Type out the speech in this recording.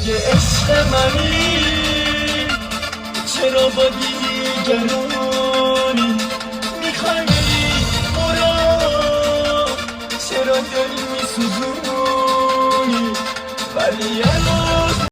اگه عشق منی چرا با دیگرانی میخوای بری برو، چرا دل میسوزونی ولی الان